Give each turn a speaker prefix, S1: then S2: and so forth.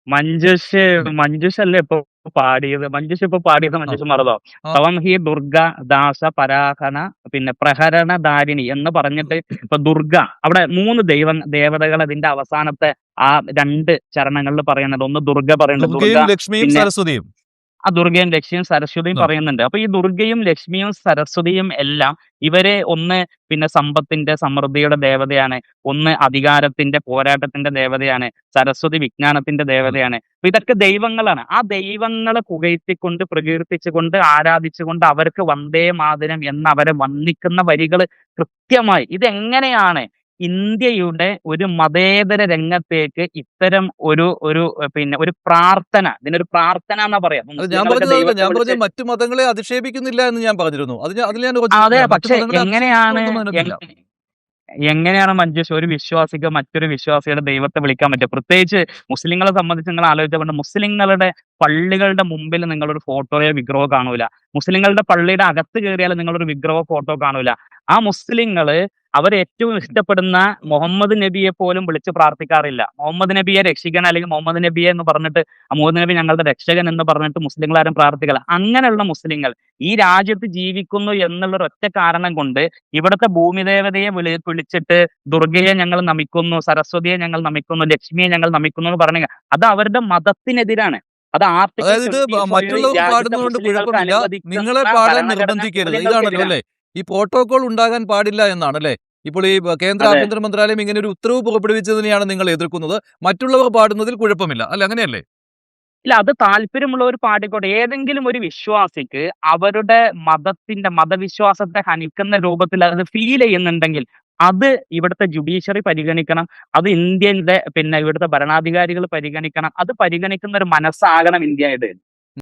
S1: മഞ്ജുഷ് മഞ്ജുഷല്ലേ ഇപ്പൊ പാടിയത്? മഞ്ജുഷ് ഇപ്പൊ പാടിയത്
S2: ആ,
S1: മഞ്ജുഷ് മറന്നോ?
S2: ആ.
S1: "ത്വം ഹി ദുർഗ ദാസ പരാഹന പിന്നെ പ്രഹരണധാരിണി" എന്ന് പറഞ്ഞിട്ട് ഇപ്പൊ ദുർഗ അവിടെ 3 ദേവതകൾ അതിന്റെ അവസാനത്തെ ആ 2 ചരണങ്ങളിൽ പറയുന്നുണ്ട്. ഒന്ന് ദുർഗ പറയുന്നുണ്ട്. ദുർഗ
S2: ദുർഗയും ലക്ഷ്മിയും
S1: പിന്നെ
S2: സരസ്വതിയും.
S1: ആ ദുർഗയും ലക്ഷ്മിയും സരസ്വതിയും
S2: ആ.
S1: പറയുന്നുണ്ട്. അപ്പൊ ഈ ദുർഗയും ലക്ഷ്മിയും സരസ്വതിയും എല്ലാം ഇവരെ ഒന്ന് പിന്നെ സമ്പത്തിന്റെ സമൃദ്ധിയുടെ ദേവതയാണ്. ഒന്ന് അധികാരത്തിന്റെ പോരാട്ടത്തിന്റെ ദേവതയാണ്. സരസ്വതി വിജ്ഞാനത്തിന്റെ
S2: ഉം.
S1: ദേവതയാണ്. അപ്പൊ ഇതൊക്കെ ദൈവങ്ങളാണ്. ആ ദൈവങ്ങളെ പുകഴ്ത്തിക്കൊണ്ട് പ്രകീർത്തിച്ചുകൊണ്ട് ആരാധിച്ചുകൊണ്ട് അവർക്ക് വന്ദേ മാതരം എന്ന് അവരെ വന്ദിക്കുന്ന വരികൾ കൃത്യമായി ഇതെങ്ങനെയാണ് ഇന്ത്യയുടെ ഒരു മതേതര രംഗത്തേക്ക് ഇത്തരം പിന്നെ ഒരു പ്രാർത്ഥന, ഇതിനൊരു പ്രാർത്ഥന എന്നാ പറയാ.
S2: അത് ഞാൻ
S1: മുസ്ലിങ്ങളൊക്കെ
S2: പറഞ്ഞത് അതല്ല.
S1: ദൈവത്തെ
S2: ഞാൻ
S1: വിളിച്ച്
S2: പറഞ്ഞത് മറ്റു മതങ്ങളെ അധിക്ഷേപിക്കുന്നില്ല എന്ന് ഞാൻ പറഞ്ഞിരുന്നു. അതിൽ ഞാൻ യോജിക്കുന്നില്ല.
S1: അതെ,
S2: മറ്റു
S1: പക്ഷെ
S2: മതങ്ങളെ
S1: എങ്ങനെയാണ്
S2: അധിക്ഷേപിക്കുന്നൊന്നും അതിനകത്തില്ല.
S1: എങ്ങനെയാണ് മഞ്ജുഷ് ഒരു വിശ്വാസിക്ക് മറ്റൊരു വിശ്വാസിയുടെ ദൈവത്തെ വിളിക്കാൻ പറ്റുക? പ്രത്യേകിച്ച് മുസ്ലിങ്ങളെ സംബന്ധിച്ച് നിങ്ങൾ ആലോചിച്ചപ്പോൾ മുസ്ലിങ്ങളുടെ പള്ളികളുടെ മുമ്പിൽ നിങ്ങളൊരു ഫോട്ടോയോ വിഗ്രഹമോ കാണൂല. മുസ്ലിങ്ങളുടെ പള്ളിയുടെ അകത്ത് കയറിയാൽ നിങ്ങളൊരു വിഗ്രഹമോ ഫോട്ടോ കാണൂല. ആ മുസ്ലിങ്ങള് അവർ ഏറ്റവും ഇഷ്ടപ്പെടുന്ന മുഹമ്മദ് നബിയെ പോലും വിളിച്ച് പ്രാർത്ഥിക്കാറില്ല. മുഹമ്മദ് നബിയെ രക്ഷിക്കണം അല്ലെങ്കിൽ മുഹമ്മദ് നബിയെ എന്ന് പറഞ്ഞിട്ട് മുഹമ്മദ് നബി ഞങ്ങളുടെ രക്ഷകൻ എന്ന് പറഞ്ഞിട്ട് മുസ്ലിങ്ങൾ ആരും പ്രാർത്ഥിക്കില്ല. അങ്ങനെയുള്ള മുസ്ലിങ്ങൾ ഈ രാജ്യത്ത് ജീവിക്കുന്നു എന്നുള്ള ഒരൊറ്റ കാരണം കൊണ്ട് ഇവിടുത്തെ ഭൂമിദേവതയെ വിളിച്ചിട്ട് ദുർഗയെ ഞങ്ങൾ നമിക്കുന്നു, സരസ്വതിയെ ഞങ്ങൾ നമിക്കുന്നു, ലക്ഷ്മിയെ ഞങ്ങൾ നമിക്കുന്നു എന്ന് പറഞ്ഞു അത് അവരുടെ മതത്തിനെതിരാണ്. അത് ആർട്ടിക്കിൾ
S2: അതായത് ഇത്
S1: 25
S2: മറ്റുള്ളവർ
S1: രാജ്യത്തെ
S2: പാടുന്നതുകൊണ്ട്
S1: മുസ്ലിങ്ങൾക്ക്
S2: കുഴപ്പമില്ല. നിങ്ങളെ
S1: അനുവദിക്കുന്ന
S2: പാടാൻ
S1: ഭരണഘടനാ
S2: നിർബന്ധിക്കരുത്. ഇതാണല്ലോ
S1: മൂല്യങ്ങൾക്കെതിരാണ്.
S2: അല്ലേ? ഈ പ്രോട്ടോകോൾ ഉണ്ടാകാൻ പാടില്ല എന്നാണല്ലേ? ഇപ്പോൾ ഈ കേന്ദ്ര
S1: അതെ.
S2: ആഭ്യന്തര മന്ത്രാലയം ഇങ്ങനെ ഒരു ഉത്തരവ് പുറപ്പെടുവിച്ചതിനെയാണ് നിങ്ങൾ എതിർക്കുന്നത്. മറ്റുള്ളവർ പാടുന്നതിൽ കുഴപ്പമില്ല. അല്ല അങ്ങനെയല്ലേ?
S1: ഇല്ല, അത് താല്പര്യമുള്ളവർ പാടിക്കോട്ടെ. ഏതെങ്കിലും ഒരു വിശ്വാസിക്ക് അവരുടെ മതവിശ്വാസത്തെ ഹനിക്കുന്ന രൂപത്തിൽ അത് ഫീൽ ചെയ്യുന്നുണ്ടെങ്കിൽ അത് ഇവിടുത്തെ ജുഡീഷ്യറി പരിഗണിക്കണം. അത് ഇന്ത്യന്റെ പിന്നെ ഇവിടുത്തെ ഭരണാധികാരികൾ പരിഗണിക്കണം. അത് പരിഗണിക്കുന്ന ഒരു മനസ്സാകണം ഇന്ത്യയുടേത്.